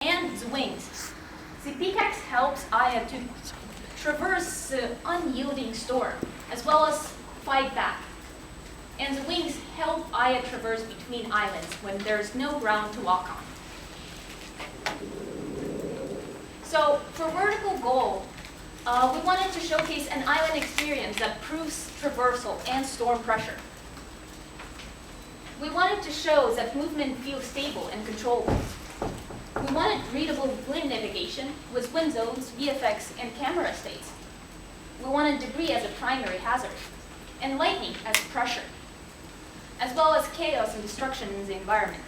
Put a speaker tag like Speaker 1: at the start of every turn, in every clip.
Speaker 1: and the wings. The pickaxe helps Aya to traverse the unyielding storm, as well as fight back. And the wings help Aya traverse between islands when there's no ground to walk on. So for vertical goal, we wanted to showcase an island experience that proves traversal and storm pressure. We wanted to show that movement feels stable and controllable. We wanted readable wind navigation with wind zones, VFX, and camera states. We wanted debris as a primary hazard, and lightning as pressure, as well as chaos and destruction in the environment.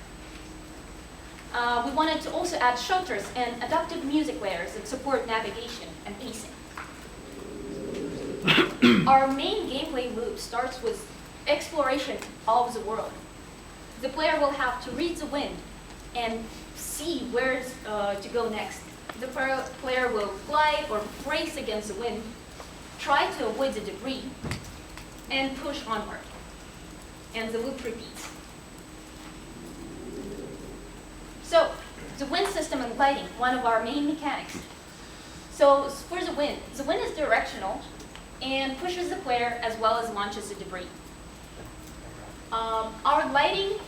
Speaker 1: We wanted to also add shelters and adaptive music layers that support navigation and pacing. Our main gameplay loop starts with exploration of the world. The player will have to read the wind and see where to go next. The player will glide or brace against the wind, try to avoid the debris, and push onward. And the loop repeats. So, the wind system and gliding, one of our main mechanics. So for the wind is directional and pushes the player as well as launches the debris. Our gliding,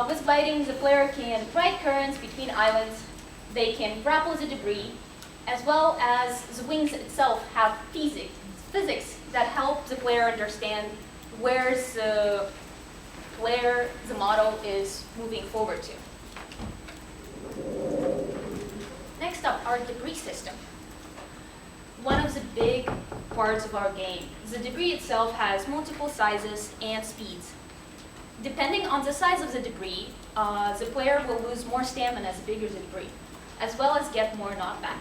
Speaker 1: with gliding, the player can ride currents between islands, they can grapple the debris, as well as the wings itself have physics that help the player understand where the model is moving forward to. Next up, our debris system. One of the big parts of our game. The debris itself has multiple sizes and speeds. Depending on the size of the debris, the player will lose more stamina the bigger the debris, as well as get more knockback.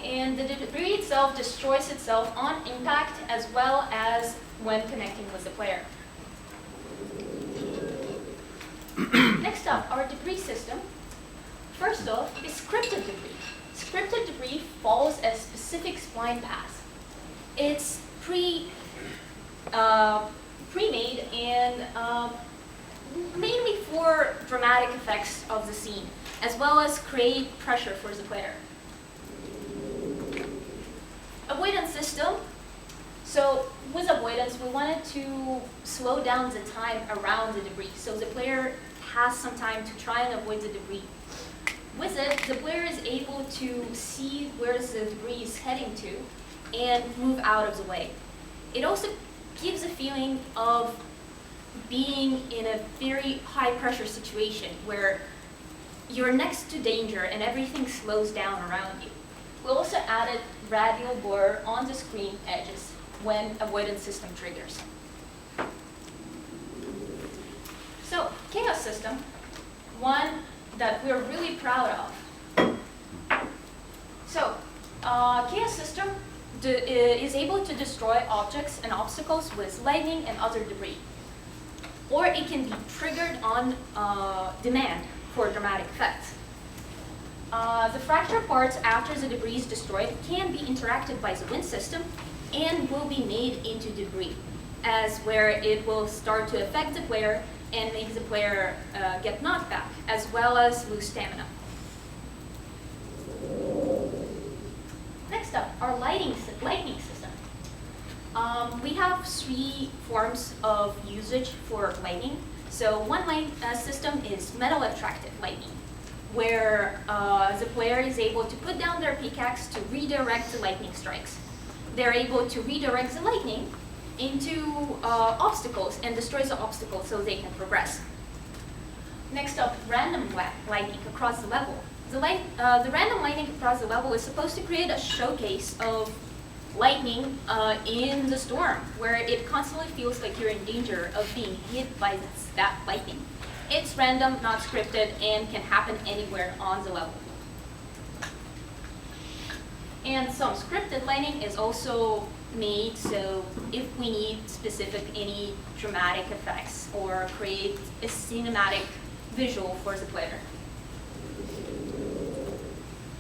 Speaker 1: And the debris itself destroys itself on impact as well as when connecting with the player. Next up, our debris system. First off is scripted debris. Scripted debris follows a specific spline path. It's pre-made and mainly for dramatic effects of the scene, as well as create pressure for the player. Avoidance system. So with avoidance, we wanted to slow down the time around the debris, so the player has some time to try and avoid the debris. With it, the player is able to see where the debris is heading to and move out of the way. It also gives a feeling of being in a very high pressure situation where you're next to danger and everything slows down around you. We also added radial blur on the screen edges when avoidance system triggers. So, chaos system, one that we're really proud of. So, chaos system is able to destroy objects and obstacles with lightning and other debris. Or it can be triggered on demand for dramatic effects. The fracture parts after the debris is destroyed can be interacted by the wind system and will be made into debris, as where it will start to affect the player and make the player get knocked back, as well as lose stamina. Next up, our lightning system. We have 3 forms of usage for lightning. So one system is metal attractive lightning, where the player is able to put down their pickaxe to redirect the lightning strikes. They're able to redirect the lightning into obstacles and destroys the obstacles so they can progress. Next up, random lightning across the level. The random lightning across the level is supposed to create a showcase of lightning in the storm, where it constantly feels like you're in danger of being hit by that lightning. It's random, not scripted, and can happen anywhere on the level. And some scripted lightning is also made so if we need any dramatic effects or create a cinematic visual for the player.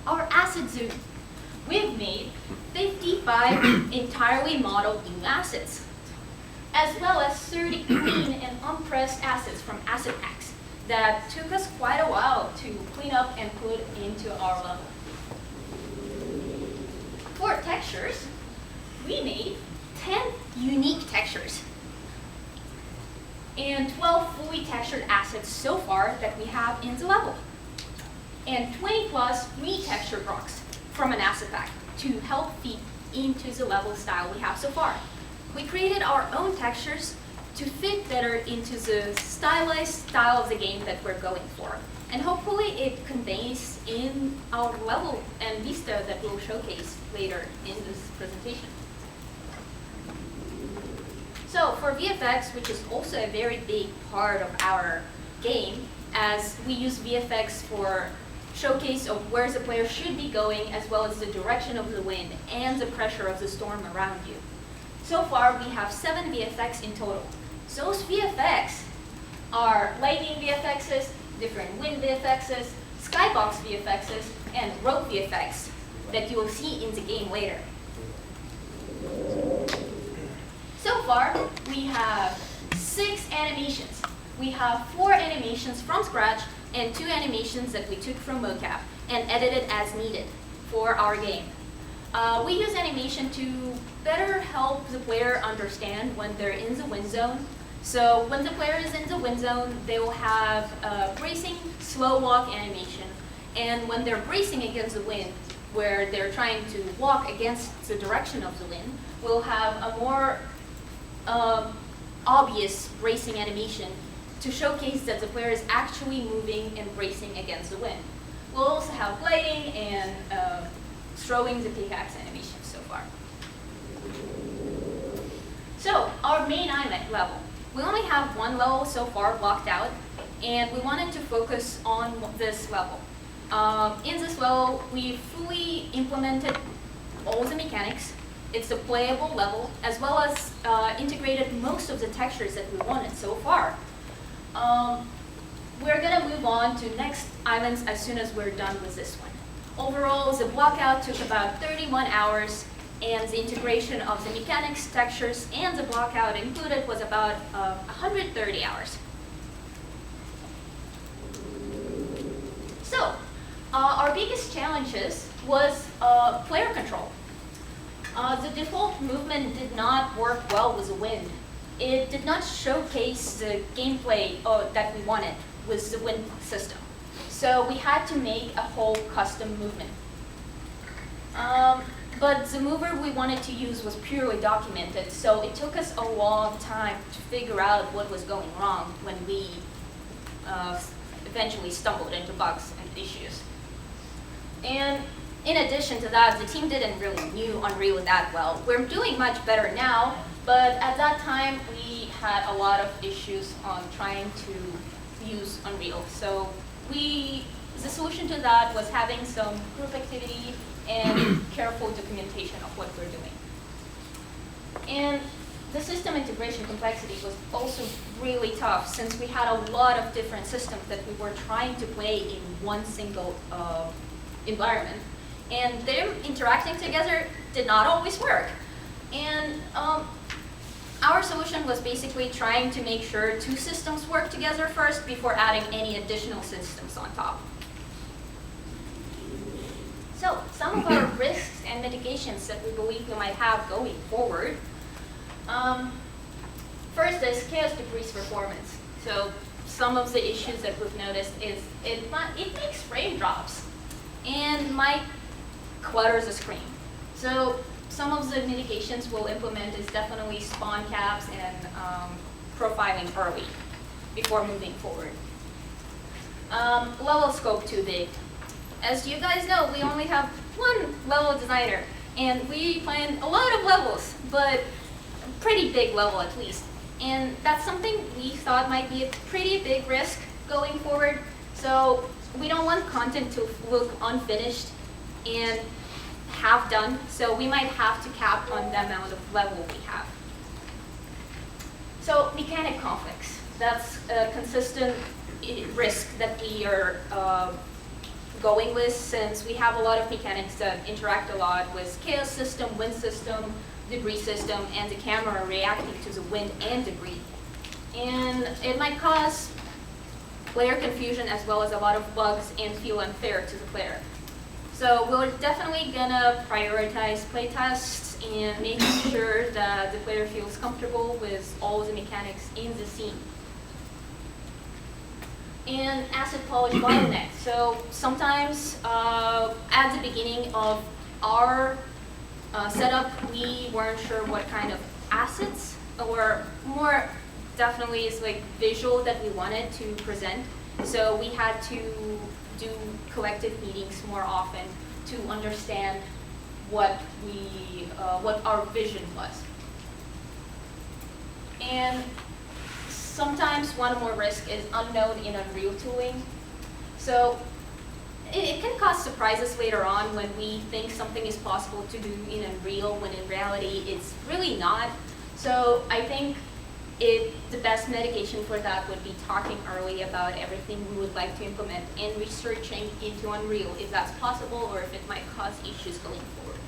Speaker 1: Our acid zoo. We've made 55 entirely modeled new acids, as well as 30 clean and unpressed acids from acid packs. that took us quite a while to clean up and put into our level. For textures, we made 10 unique textures and 12 fully textured assets so far that we have in the level, and 20 plus retextured rocks from an asset pack to help feed into the level style we have so far. We created our own textures to fit better into the stylized style of the game that we're going for. And hopefully it conveys in our level and vista that we'll showcase later in this presentation. So for VFX, which is also a very big part of our game, as we use VFX for showcase of where the player should be going, as well as the direction of the wind and the pressure of the storm around you. So far, we have 7 VFX in total. Those VFX are lightning VFXs, different wind VFXs, skybox VFXs, and rope VFX that you will see in the game later. So far, we have 6 animations. We have 4 animations from scratch and 2 animations that we took from mocap and edited as needed for our game. We use animation to better help the player understand when they're in the wind zone. So when the player is in the wind zone, they will have a bracing, slow walk animation. And when they're bracing against the wind, where they're trying to walk against the direction of the wind, we'll have a more obvious bracing animation to showcase that the player is actually moving and bracing against the wind. We'll also have gliding and throwing the pickaxe animation so far. So our main island level. We only have 1 level so far blocked out, and we wanted to focus on this level. In this level, we fully implemented all the mechanics. It's a playable level, as well as integrated most of the textures that we wanted so far. We're going to move on to next islands as soon as we're done with this one. Overall, the blockout took about 31 hours, and the integration of the mechanics, textures, and the blockout included was about 130 hours. So, our biggest challenges was player control. The default movement did not work well with the wind. It did not showcase the gameplay that we wanted with the wind system. So we had to make a whole custom movement. But the mover we wanted to use was purely documented, so it took us a long time to figure out what was going wrong when we eventually stumbled into bugs and issues. And in addition to that, the team didn't really knew Unreal that well. We're doing much better now, but at that time we had a lot of issues on trying to use Unreal. So the solution to that was having some group activity and careful documentation of what we're doing. And the system integration complexity was also really tough, since we had a lot of different systems that we were trying to play in one single environment. And them interacting together did not always work. And our solution was basically trying to make sure 2 systems work together first before adding any additional systems on top. So some of our risks and mitigations that we believe we might have going forward. First is chaos debris performance. So some of the issues that we've noticed is it makes frame drops and might clutter the screen. So some of the mitigations we'll implement is definitely spawn caps and profiling early before moving forward. Level scope too big. As you guys know, we only have 1 level designer, and we plan a lot of levels, but a pretty big level at least. And that's something we thought might be a pretty big risk going forward. So we don't want content to look unfinished and half done, so we might have to cap on the amount of level we have. So mechanic conflicts, that's a consistent risk that we are going with, since we have a lot of mechanics that interact a lot with chaos system, wind system, debris system, and the camera reacting to the wind and debris. And it might cause player confusion as well as a lot of bugs and feel unfair to the player. So we're definitely gonna prioritize playtests and making sure that the player feels comfortable with all the mechanics in the scene. And acid polish bottleneck. So sometimes at the beginning of our setup, we weren't sure what kind of assets, or more definitely is like visual that we wanted to present. So we had to do collective meetings more often to understand what our vision was. And sometimes one more risk is unknown in Unreal tooling. So it can cause surprises later on when we think something is possible to do in Unreal when in reality it's really not. So I think the best mitigation for that would be talking early about everything we would like to implement and researching into Unreal if that's possible or if it might cause issues going forward.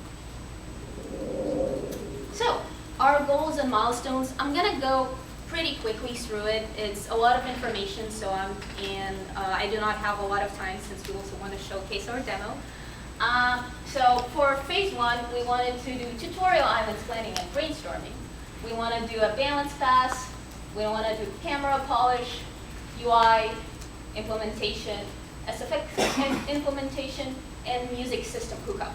Speaker 1: So our goals and milestones, I'm gonna go pretty quickly through it. It's a lot of information, so I do not have a lot of time since we also want to showcase our demo. So for phase 1, we wanted to do tutorial islands planning and brainstorming. We want to do a balance pass. We want to do camera polish, UI implementation, SFX implementation, and music system hookup.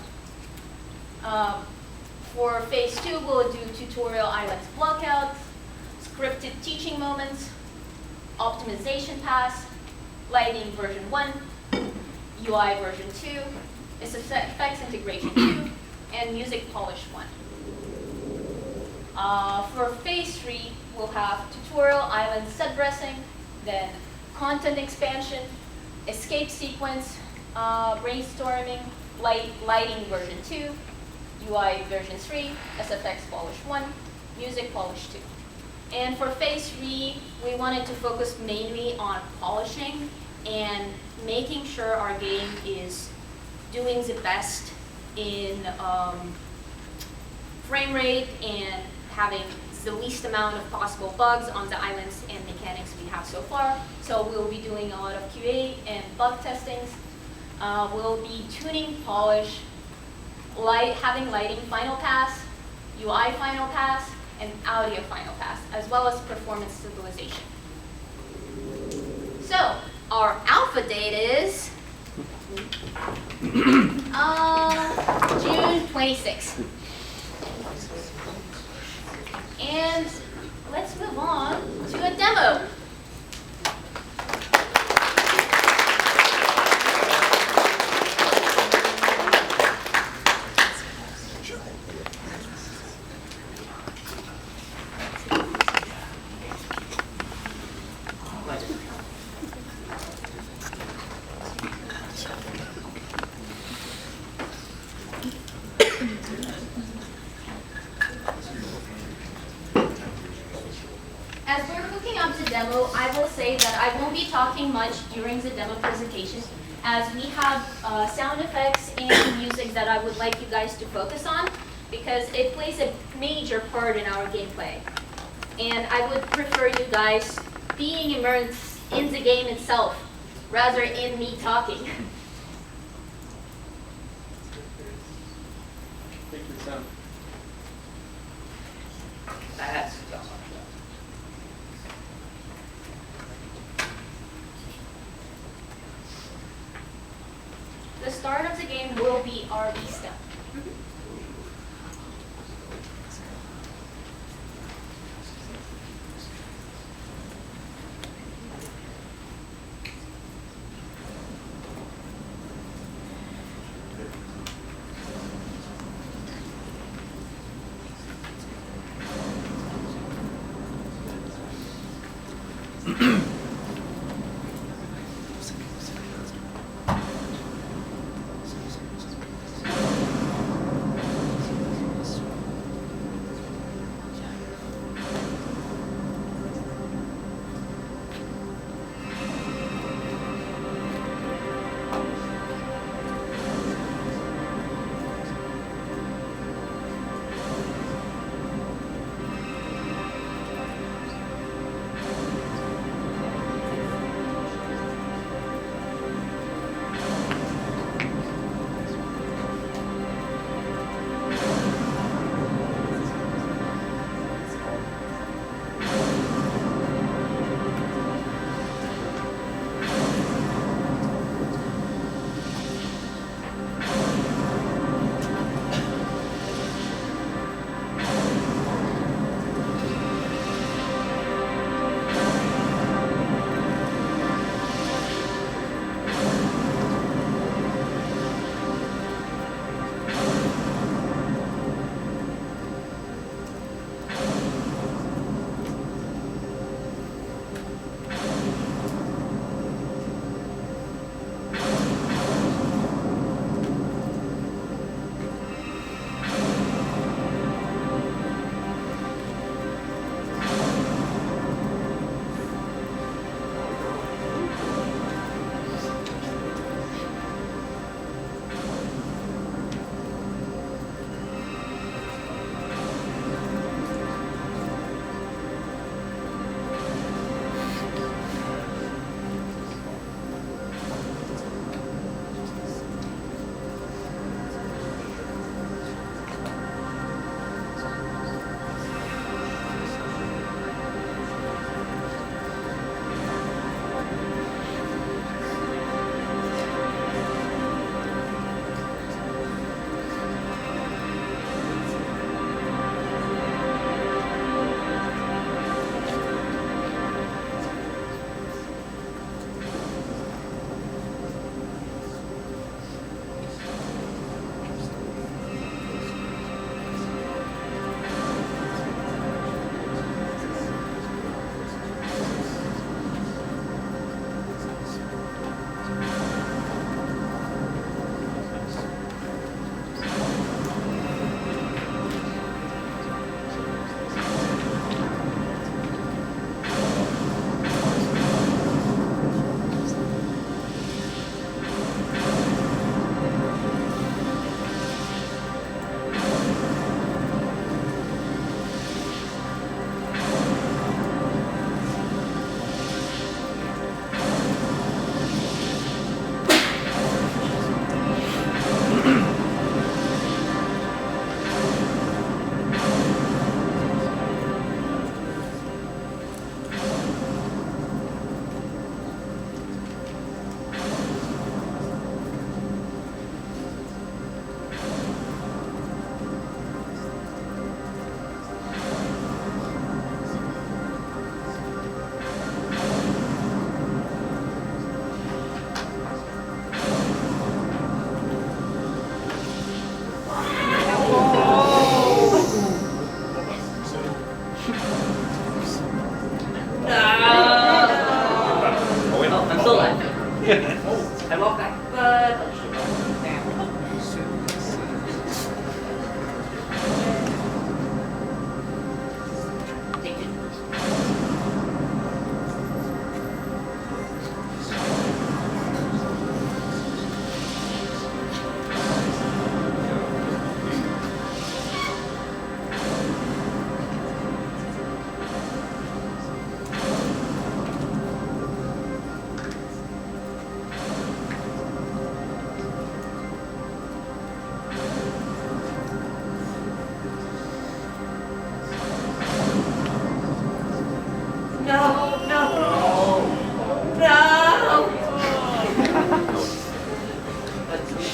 Speaker 1: For phase 2, we'll do tutorial islands blockouts, scripted teaching moments, optimization pass, lighting version 1, UI version 2, SFX integration 2, and music polish 1. For phase 3, we'll have tutorial island set dressing, then content expansion, escape sequence, brainstorming, lighting version 2, UI version 3, SFX polish 1, music polish 2. And for phase 3, we wanted to focus mainly on polishing and making sure our game is doing the best in frame rate and having the least amount of possible bugs on the islands and mechanics we have so far. So we'll be doing a lot of QA and bug testings. We'll be tuning polish, having lighting final pass, UI final pass, and audio final pass, as well as performance stabilization. So our alpha date is June 26th. And let's move on to a demo. As we're hooking up the demo, I will say that I won't be talking much during the demo presentation, as we have sound effects and music that I would like you guys to focus on, because it plays a major part in our gameplay. And I would prefer you guys being immersed in the game itself, rather in me talking.
Speaker 2: Take your sound.
Speaker 3: That's
Speaker 1: The start of the game will be our vista.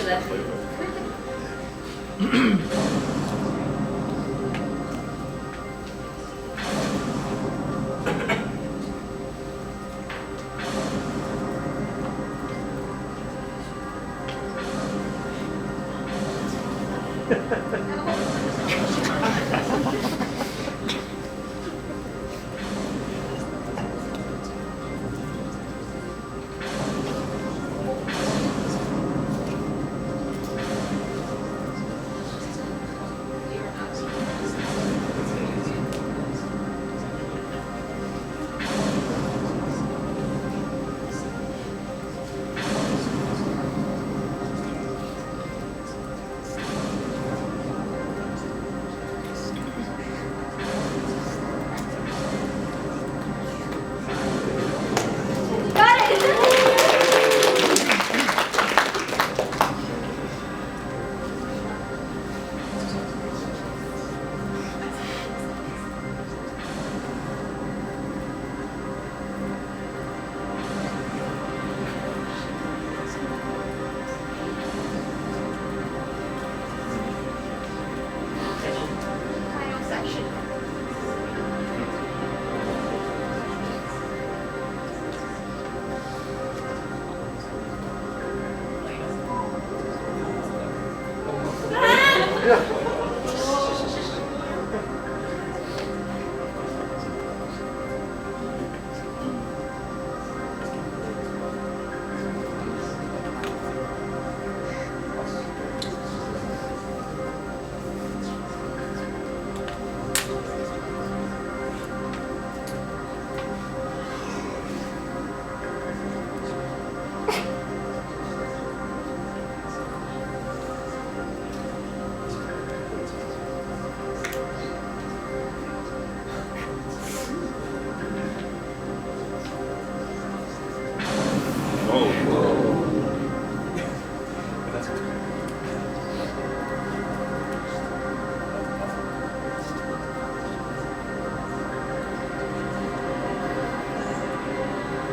Speaker 2: that.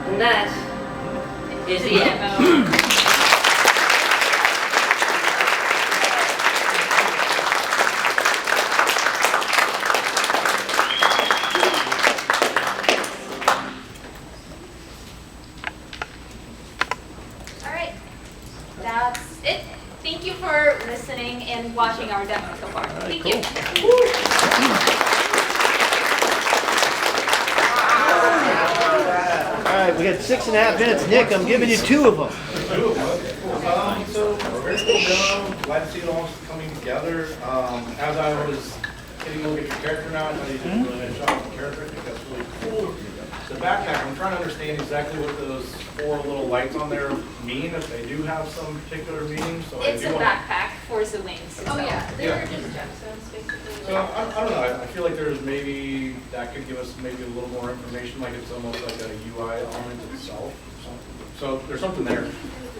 Speaker 2: And that is the demo.
Speaker 1: All right, that's it. Thank you for listening and watching our demo so far. Thank you.
Speaker 3: All right, we got 6.5 minutes. Nick, I'm giving you 2 of them.
Speaker 4: So, very cool demo. Glad to see it all coming together. As I was getting a look at your character now, I thought you did a really nice job with the character. I think that's really cool. The backpack, I'm trying to understand exactly what those 4 little lights on there mean, if they do have some particular meaning. So
Speaker 1: It's
Speaker 4: I
Speaker 1: a
Speaker 4: do
Speaker 1: backpack for the wings.
Speaker 5: Oh yeah, they
Speaker 4: Yeah.
Speaker 5: were just gemstones basically.
Speaker 4: So I don't know, I feel like there's maybe, that could give us maybe a little more information, like it's almost like a UI element itself. So there's something there.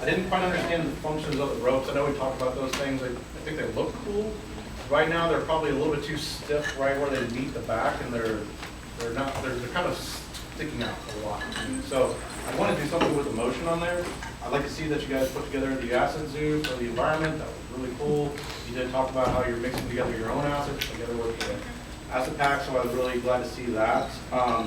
Speaker 4: I didn't quite understand the functions of the ropes. I know we talked about those things. I think they look cool. Right now, they're probably a little bit too stiff right where they meet the back, and they're kind of sticking out a lot. So I want to do something with the motion on there. I'd like to see that you guys put together the acid zoo for the environment. That was really cool. You did talk about how you're mixing together your own acids together with the acid pack, so I was really glad to see that. I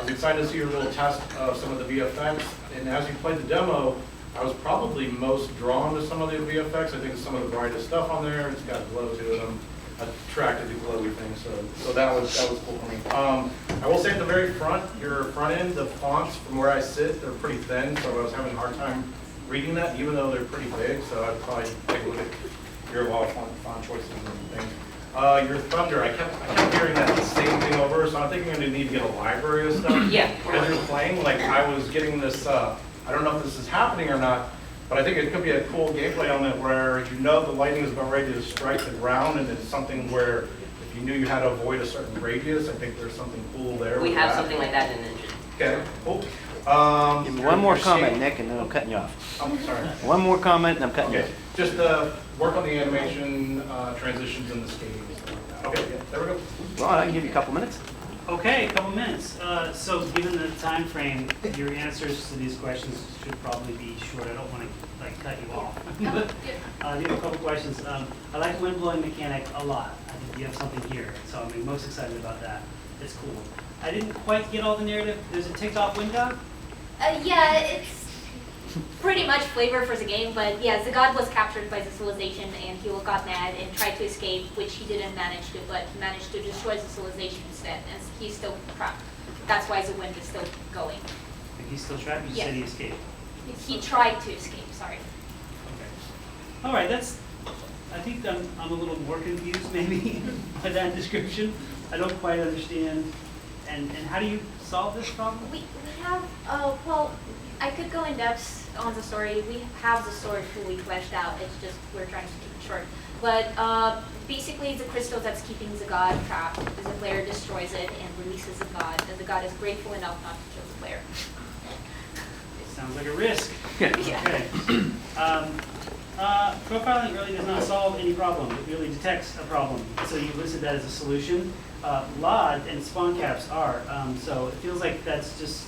Speaker 4: was excited to see your little test of some of the VFX, and as you played the demo, I was probably most drawn to some of the VFX. I think it's some of the brightest stuff on there. It's got glow to it. I'm attracted to glowy things, so that was cool for me. I will say at the very front, your front end, the fonts from where I sit, they're pretty thin, so I was having a hard time reading that, even though they're pretty big. So I'd probably take a look at your font choices and things. Your Thunder, I kept hearing that same thing over, so I'm thinking I'm gonna need to get a library of stuff.
Speaker 2: Yeah.
Speaker 4: As you're playing, like I was getting this, I don't know if this is happening or not, but I think it could be a cool gameplay element where you know the lightning is about ready to strike the ground, and it's something where if you knew you had to avoid a certain radius, I think there's something cool there.
Speaker 2: We
Speaker 4: with
Speaker 2: have
Speaker 4: that.
Speaker 2: something like that in the engine.
Speaker 4: Okay, cool.
Speaker 3: Give me one more comment, Nick, and then I'm cutting you off.
Speaker 4: I'm sorry.
Speaker 3: One more comment, and I'm cutting you
Speaker 4: Okay,
Speaker 3: off.
Speaker 4: just work on the animation, transitions, and the skating. And stuff like that. Okay, yeah, there we go.
Speaker 3: Well, I can give you a couple minutes.
Speaker 5: Okay, a couple minutes. So given the time frame, your answers to these questions should probably be short. I don't want to like cut you off. But you have a couple questions. I like wind blowing mechanic a lot. I think you have something here, so I'm most excited about that. It's cool. I didn't quite get all the narrative. There's a ticked off wind god?
Speaker 1: Yeah, it's pretty much flavor for the game, but yeah, the god was captured by the civilization and he got mad and tried to escape, which he didn't manage to, but he managed to destroy the civilization instead, and he's still trapped. That's why the wind is still going.
Speaker 5: He's still trapped? You
Speaker 1: Yes.
Speaker 5: said he escaped.
Speaker 1: He tried to escape, sorry.
Speaker 5: Okay. All right, I think I'm a little more confused maybe by that description. I don't quite understand. And how do you solve this problem?
Speaker 1: We have, well, I could go in depth on the story. We have the story fully fleshed out. It's just we're trying to keep it short. But basically, the crystal that's keeping the god trapped, the player destroys it and releases the god, and the god is grateful enough not to kill the player.
Speaker 5: Sounds like a risk.
Speaker 1: Yeah.
Speaker 5: Okay. Profiling really does not solve any problem. It really detects a problem. So you listed that as a solution. LOD and spawn caps are. So it feels like that's just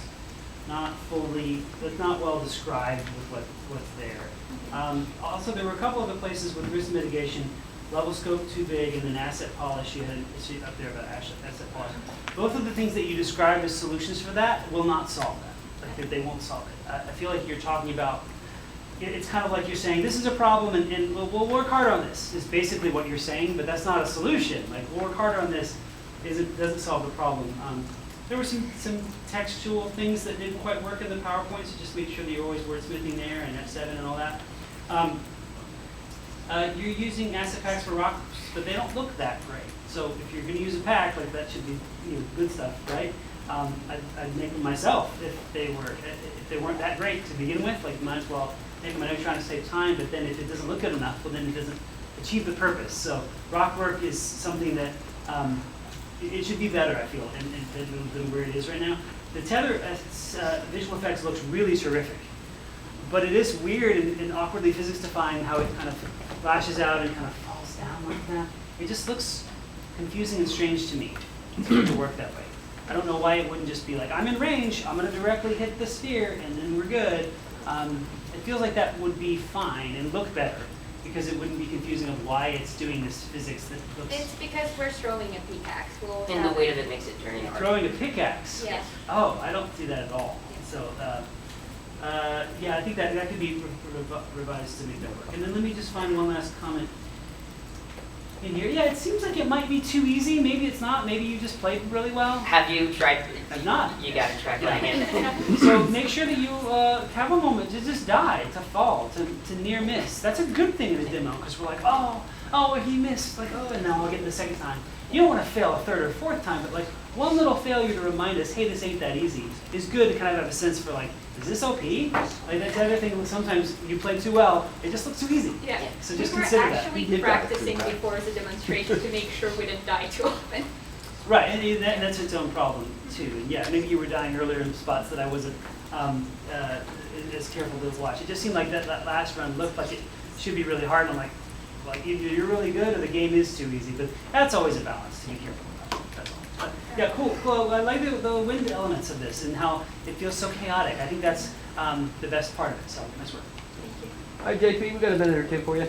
Speaker 5: that's not well described with what's there. Also, there were a couple other places with risk mitigation, level scope too big, and then asset polish. You had an issue up there about asset polish. Both of the things that you described as solutions for that will not solve that. Like they won't solve it. I feel like you're talking about, it's kind of like you're saying, this is a problem and we'll work harder on this, is basically what you're saying, but that's not a solution. Like, we'll work harder on this, doesn't solve the problem. There were some textual things that didn't quite work in the PowerPoint, so just make sure that you're always wordsmithing there and F7 and all that. You're using asset packs for rocks, but they don't look that great. So if you're going to use a pack, like that should be good stuff, right? I'd make them myself if they weren't that great to begin with. Like, might as well make them. I know you're trying to save time, but then if it doesn't look good enough, well then it doesn't achieve the purpose. So rock work is something that it should be better, I feel, than where it is right now. The tether visual effects looks really terrific, but it is weird and awkwardly physics defying how it kind of flashes out and kind of falls down like that. It just looks confusing and strange to me to work that way. I don't know why it wouldn't just be like, I'm in range, I'm going to directly hit the sphere, and then we're good. It feels like that would be fine and look better, because it wouldn't be confusing of why it's doing this physics that looks...
Speaker 1: It's because we're throwing a pickaxe.
Speaker 2: And the weight of it makes it very hard.
Speaker 5: Throwing a pickaxe?
Speaker 1: Yes.
Speaker 5: Oh, I don't see that at all.
Speaker 1: Yes.
Speaker 5: So, yeah, I think that could be revised to make that work. And then let me just find one last comment in here. Yeah, it seems like it might be too easy. Maybe it's not. Maybe you just played really well.
Speaker 2: Have you tried?
Speaker 5: I've not.
Speaker 2: You got to try playing it.
Speaker 5: So make sure that you have a moment to just die, to fall, to near miss. That's a good thing in a demo, because we're like, oh, he missed. Like, oh, and now I'll get it the second time. You don't want to fail a third or fourth time, but like one little failure to remind us, hey, this ain't that easy, is good to kind of have a sense for like, is this OP? Like that's the other thing, sometimes you play too well, it just looks too easy.
Speaker 1: Yeah.
Speaker 5: So just
Speaker 1: we were
Speaker 5: consider that.
Speaker 1: actually practicing before the demonstration to make sure we didn't die too often.
Speaker 5: Right, and that's its own problem too. And yeah, maybe you were dying earlier in spots that I wasn't as careful to watch. It just seemed like that last run looked like it should be really hard. And I'm like either you're really good or the game is too easy. But that's always a balance to be careful about. That's all. But yeah, cool. I like the wind elements of this and how it feels so chaotic. I think that's the best part of it. So nice work.
Speaker 1: Thank you.
Speaker 3: All right, JP, we got a minute or two for you.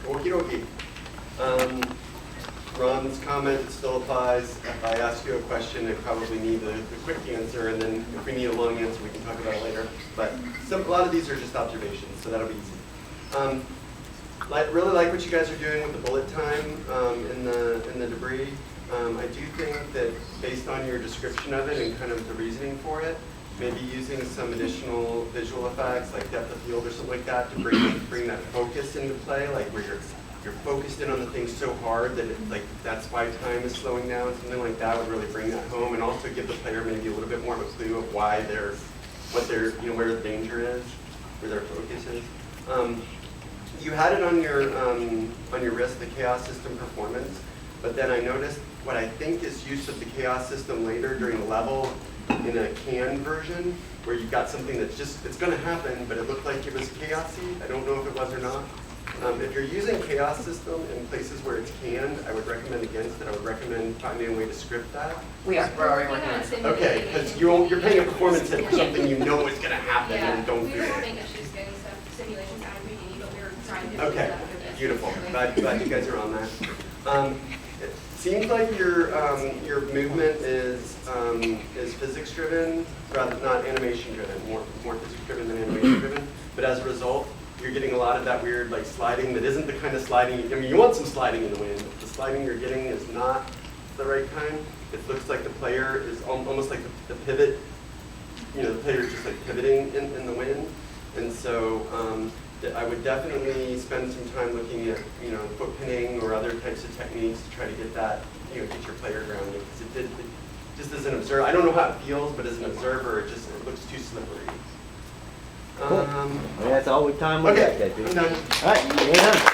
Speaker 6: Okie dokie. Ron's comment still applies. If I ask you a question, I probably need the quick answer, and then if we need a long answer, we can talk about it later. But a lot of these are just observations, so that'll be easy. Really like what you guys are doing with the bullet time in the debris. I do think that based on your description of it and kind of the reasoning for it, maybe using some additional visual effects like depth of field or something like that to bring that focus into play, like where you're focused in on the thing so hard that that's why time is slowing down. Something like that would really bring that home, and also give the player maybe a little bit more of a clue of why where the danger is, where their focus is. You had it on your wrist, the chaos system performance, but then I noticed what I think is use of the chaos system later during a level in a canned version, where you got something that's it's going to happen, but it looked like it was chaosy. I don't know if it was or not. If you're using chaos system in places where it's canned, I would recommend against it. I would recommend finding a way to script that.
Speaker 2: We're already working on it.
Speaker 6: Okay, because you're paying a performance hit for something you know is going to happen, and don't
Speaker 7: we
Speaker 6: do
Speaker 7: were
Speaker 6: it.
Speaker 7: having issues getting some simulations out of Houdini, but we were trying to.
Speaker 6: Okay, beautiful. Glad you guys are on that. It seems like your movement is physics driven, rather not animation driven, more physics driven than animation driven. But as a result, you're getting a lot of that weird like sliding that isn't the kind of sliding. I mean, you want some sliding in the wind. But the sliding you're getting is not the right kind. It looks like the player is almost like the pivot. You know, the player is just like pivoting in the wind, and so. I would definitely spend some time looking at, foot pinning or other types of techniques to try to get that, get your player grounded. Because it just as an observer, I don't know how it feels, but as an observer, it looks too slippery.
Speaker 3: Cool. Well, that's all we time we got,
Speaker 6: Okay,
Speaker 3: dude.
Speaker 6: I'm done.
Speaker 3: All right, you're done.